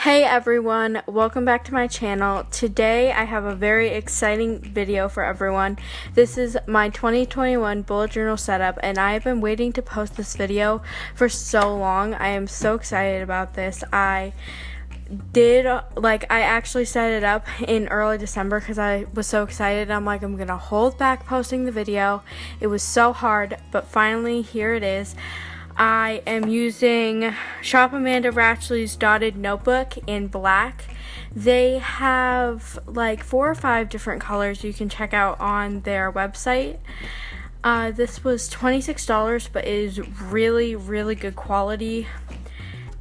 Hey everyone, welcome back to my channel. Today I have a very exciting video for everyone. This is my 2021 bullet journal setup and I have been waiting to post this video for so long. I am so excited about this. I actually set it up in early December because I was so excited. I'm gonna hold back posting the video. It was so hard, but finally here it is. I am using Shop Amanda Ratchley's dotted notebook in black. They have like 4 or 5 different colors you can check out on their website. This was $26, but it is really, really good quality,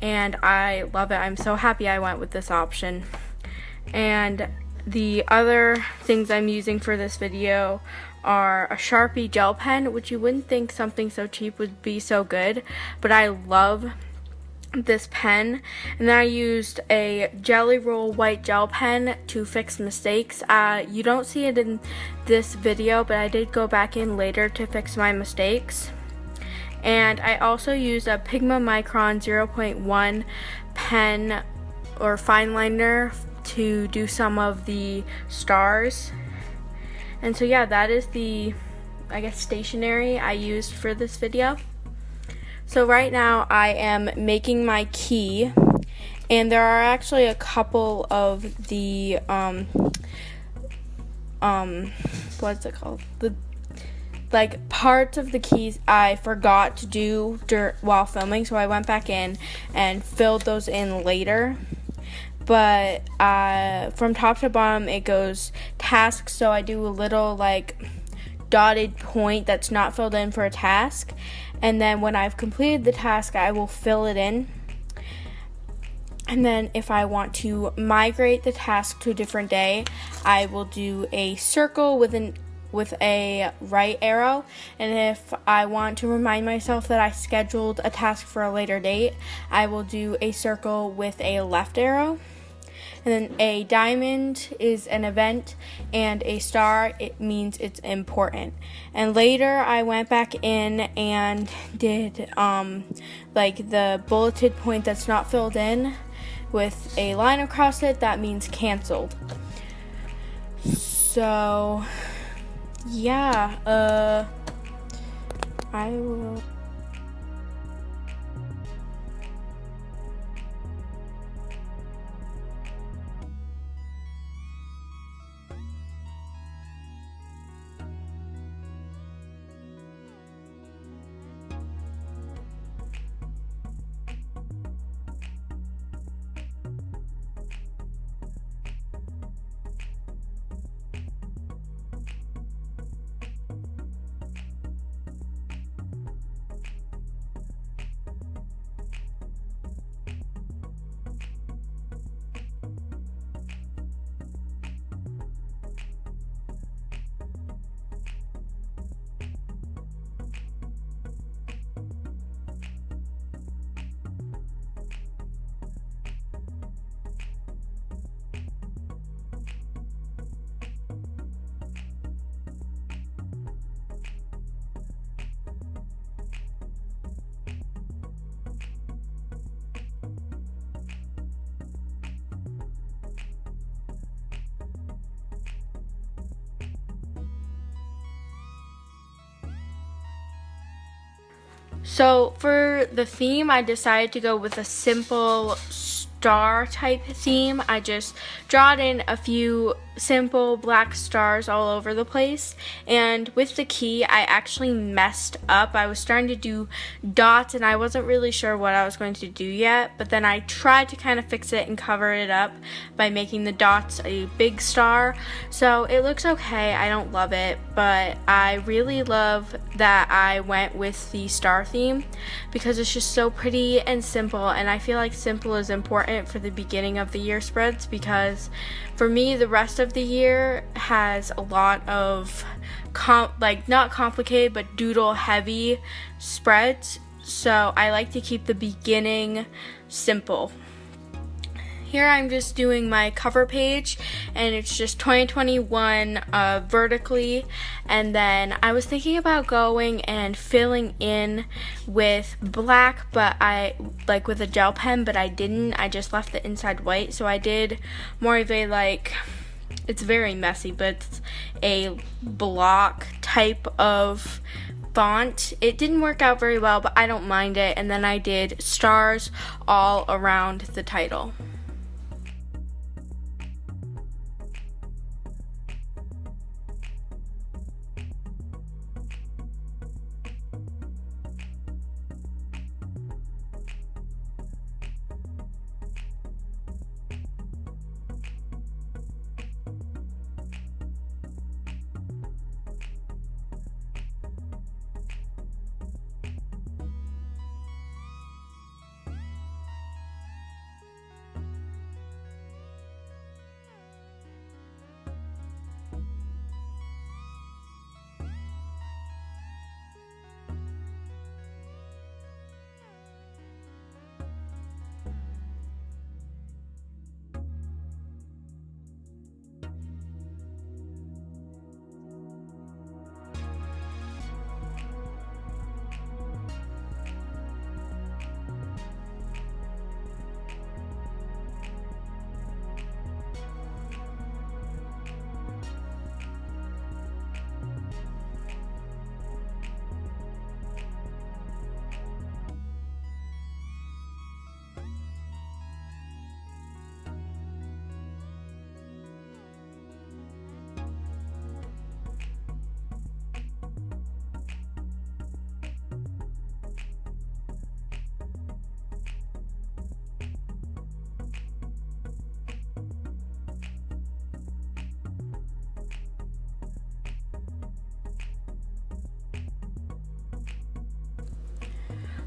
and I love it. I'm so happy I went with this option. And the other things I'm using for this video are a Sharpie Gel Pen, which you wouldn't think something so cheap would be so good, but I love this pen. And then I used a Jelly Roll white gel pen to fix mistakes. You don't see it in this video, but I did go back in later to fix my mistakes. And I also used a Pigma Micron 0.1 pen or Fineliner to do some of the stars. And so yeah, that is the, stationery I used for this video. So right now I am making my key, and there are actually a couple of the what's it called? Parts of the keys I forgot to do while filming, so I went back in and filled those in later. But from top to bottom it goes tasks, so I do a little dotted point that's not filled in for a task, and then when I've completed the task I will fill it in. And then if I want to migrate the task to a different day, I will do a circle with a right arrow, and if I want to remind myself that I scheduled a task for a later date, I will do a circle with a left arrow. And then a diamond is an event, and a star, it means it's important. And later I went back in and did the bulleted point that's not filled in with a line across it, that means canceled. So yeah, I will. So for the theme, I decided to go with a simple star type theme. I just drawed in a few simple black stars all over the place, and with the key I actually messed up. I was starting to do dots and I wasn't really sure what I was going to do yet, but then I tried to kind of fix it and cover it up by making the dots a big star. So it looks okay. I don't love it, but I really love that I went with the star theme because it's just so pretty and simple, and I feel like simple is important for the beginning of the year spreads, because for me the rest of the year has a lot of not complicated but doodle heavy spreads, so I like to keep the beginning simple. Here I'm just doing my cover page, and it's just 2021 vertically, and then I was thinking about going and filling in with black, but I like with a gel pen, but I didn't. I just left the inside white, so I did more of a like, it's very messy, but it's a block type of font. It didn't work out very well, but I don't mind it. And then I did stars all around the title.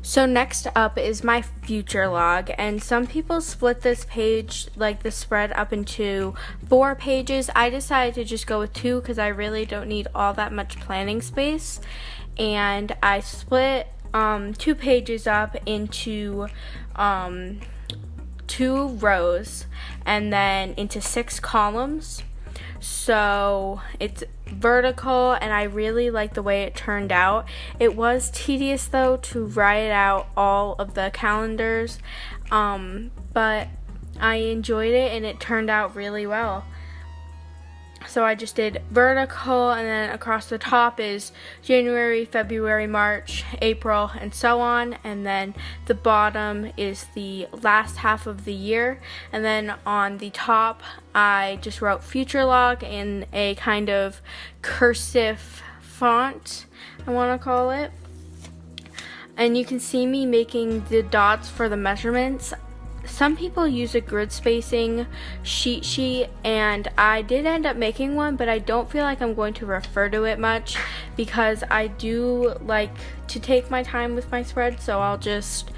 So next up is my future log, and some people split this page, like the spread, up into 4 pages. I decided to just go with 2 because I really don't need all that much planning space, and I split 2 pages up into 2 rows and then into 6 columns. So it's vertical, and I really like the way it turned out. It was tedious though to write out all of the calendars, but I enjoyed it and it turned out really well. So I just did vertical, and then across the top is January, February, March, April, and so on. And then the bottom is the last half of the year. And then on the top, I just wrote future log in a kind of cursive font, I want to call it. And you can see me making the dots for the measurements. Some people use a grid spacing cheat sheet, and I did end up making one, but I don't feel like I'm going to refer to it much because I do like to take my time with my spread, so I'll just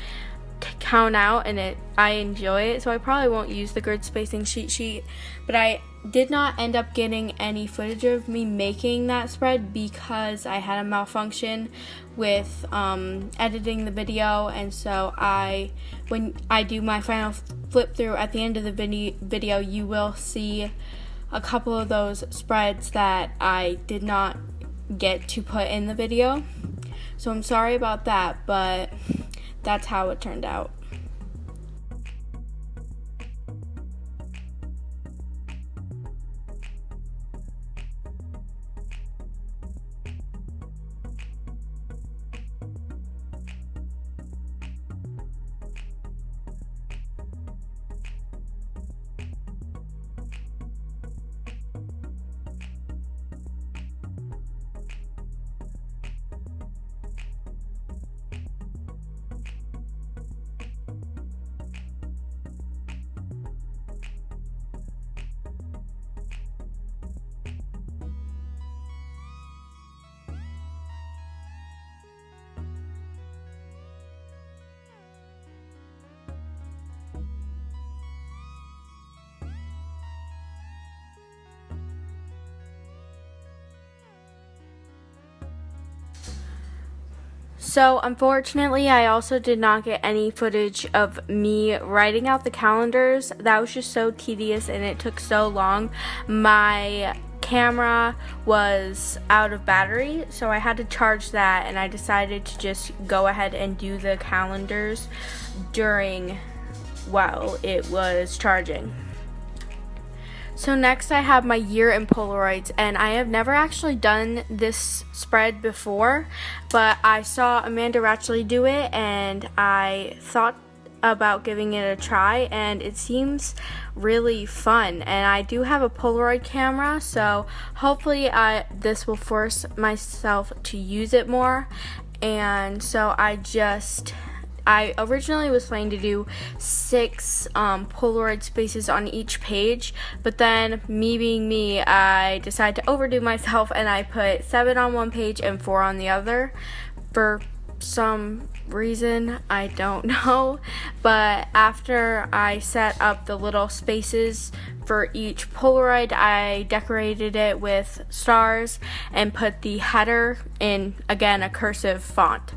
count out, and I enjoy it, so I probably won't use the grid spacing cheat sheet. But I did not end up getting any footage of me making that spread because I had a malfunction with editing the video, and so when I do my final flip through at the end of the video, you will see a couple of those spreads that I did not get to put in the video. So I'm sorry about that, but that's how it turned out. So unfortunately, I also did not get any footage of me writing out the calendars. That was just so tedious and it took so long. My camera was out of battery, so I had to charge that, and I decided to just go ahead and do the calendars while it was charging. So next I have my year in Polaroids, and I have never actually done this spread before, but I saw Amanda Rach do it and I thought about giving it a try, and it seems really fun. And I do have a Polaroid camera, so hopefully this will force myself to use it more. And so I originally was planning to do 6 Polaroid spaces on each page, but then me being me, I decided to overdo myself and I put 7 on one page and 4 on the other for some reason, I don't know. But after I set up the little spaces for each Polaroid, I decorated it with stars and put the header in, again, a cursive font.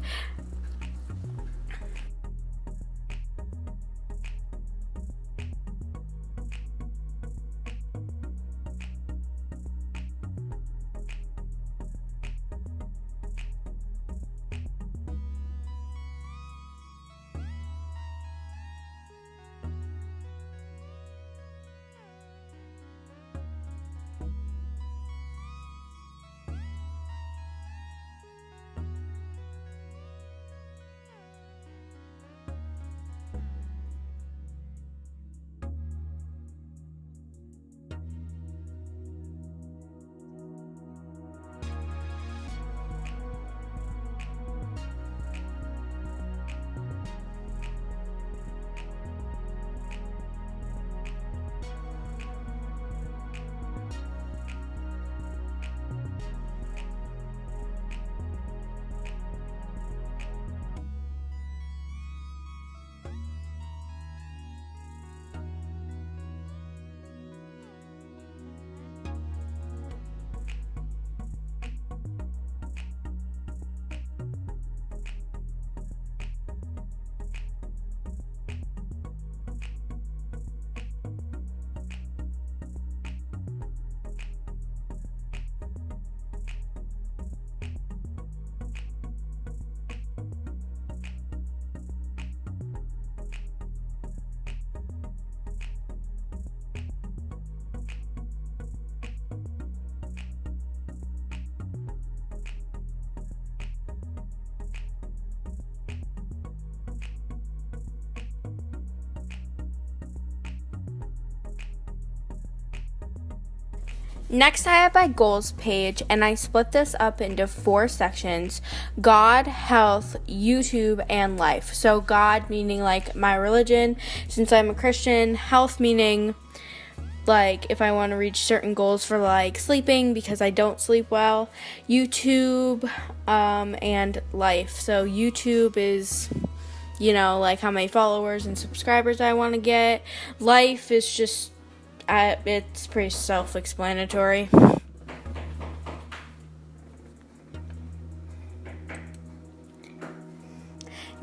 Next, I have my goals page, and I split this up into 4 sections: God, health, YouTube, and life. So God meaning like my religion, since I'm a Christian; health meaning like if I want to reach certain goals for like sleeping because I don't sleep well; YouTube, and life. So YouTube is, like how many followers and subscribers I want to get. Life is just it's pretty self-explanatory.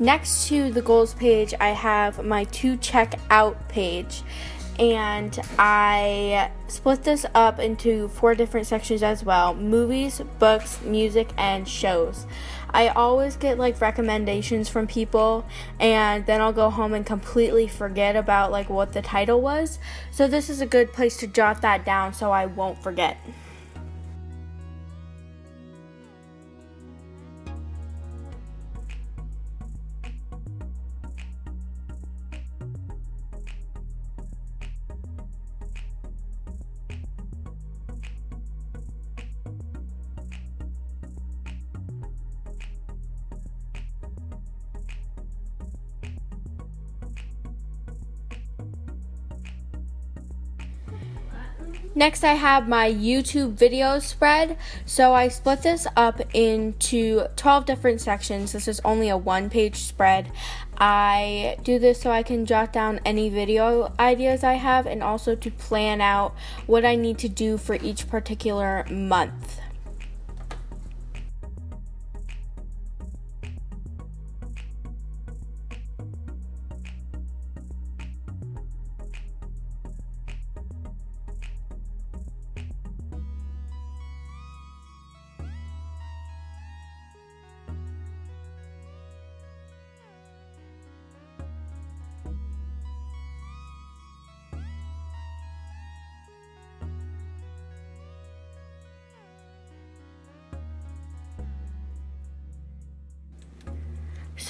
Next to the goals page, I have my to check out page, and I split this up into 4 different sections as well: movies, books, music, and shows. I always get like recommendations from people, and then I'll go home and completely forget about like what the title was. So this is a good place to jot that down so I won't forget. Next, I have my YouTube video spread. So I split this up into 12 different sections. This is only a 1-page spread. I do this so I can jot down any video ideas I have, and also to plan out what I need to do for each particular month.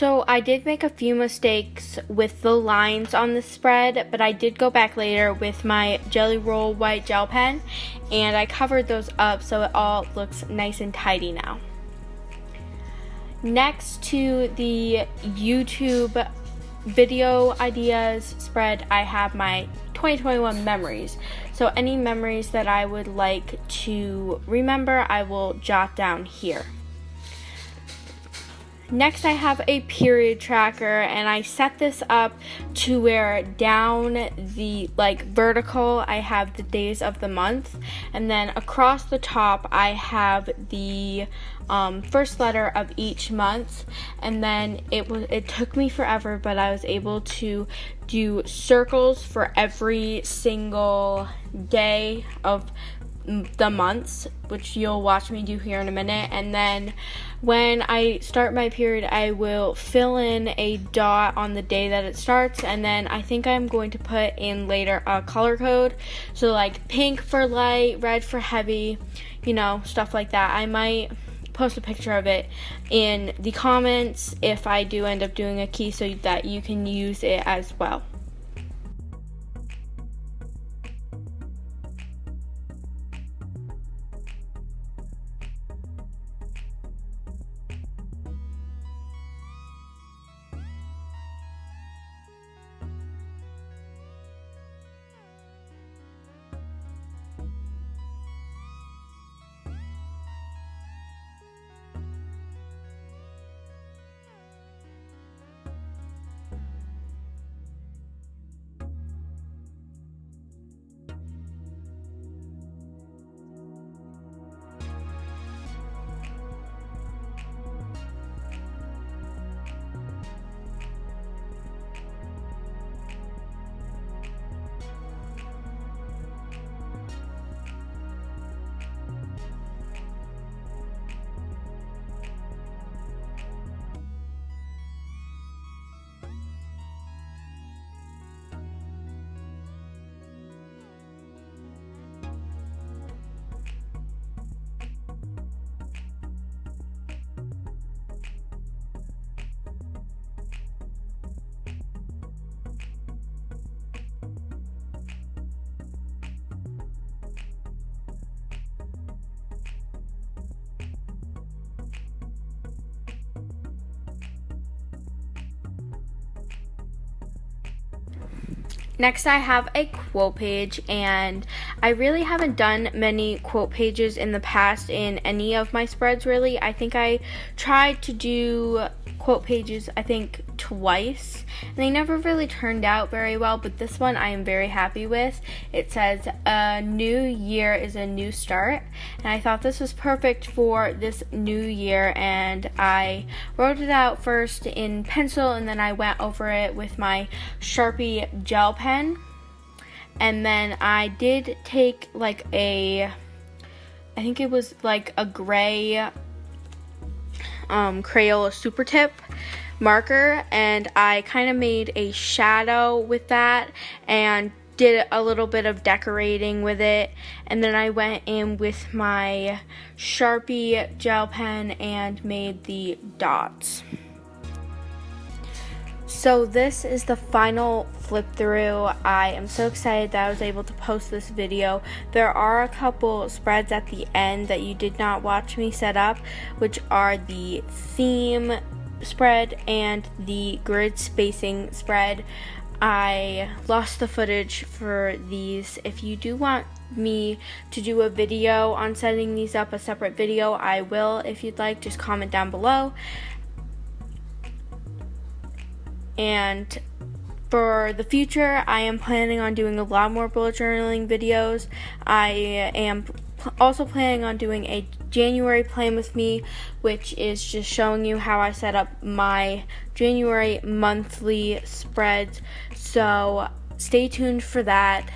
So I did make a few mistakes with the lines on the spread, but I did go back later with my Jelly Roll white gel pen and I covered those up so it all looks nice and tidy now. Next to the YouTube video ideas spread, I have my 2021 memories. So any memories that I would like to remember, I will jot down here. Next, I have a period tracker, and I set this up to where down the vertical I have the days of the month, and then across the top I have the first letter of each month. And then it took me forever, but I was able to do circles for every single day of the months, which you'll watch me do here in a minute. And then when I start my period, I will fill in a dot on the day that it starts, and then I think I'm going to put in later a color code, so like pink for light, red for heavy, stuff like that. I might post a picture of it in the comments if I do end up doing a key so that you can use it as well. Next, I have a quote page, and I really haven't done many quote pages in the past in any of my spreads, really. I think I tried to do quote pages, twice, and they never really turned out very well, but this one I am very happy with. It says, "A new year is a new start," and I thought this was perfect for this new year, and I wrote it out first in pencil, and then I went over it with my Sharpie Gel Pen, and then I did take a gray Crayola Super Tip marker, and I kind of made a shadow with that and did a little bit of decorating with it, and then I went in with my Sharpie gel pen and made the dots. So this is the final flip through. I am so excited that I was able to post this video. There are a couple spreads at the end that you did not watch me set up, which are the theme spread and the grid spacing spread. I lost the footage for these. If you do want me to do a video on setting these up, a separate video, I will. If you'd like, just comment down below. And for the future, I am planning on doing a lot more bullet journaling videos. I am also planning on doing a January plan with me, which is just showing you how I set up my January monthly spreads. So stay tuned for that.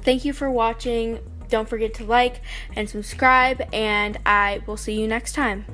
Thank you for watching. Don't forget to like and subscribe, and I will see you next time.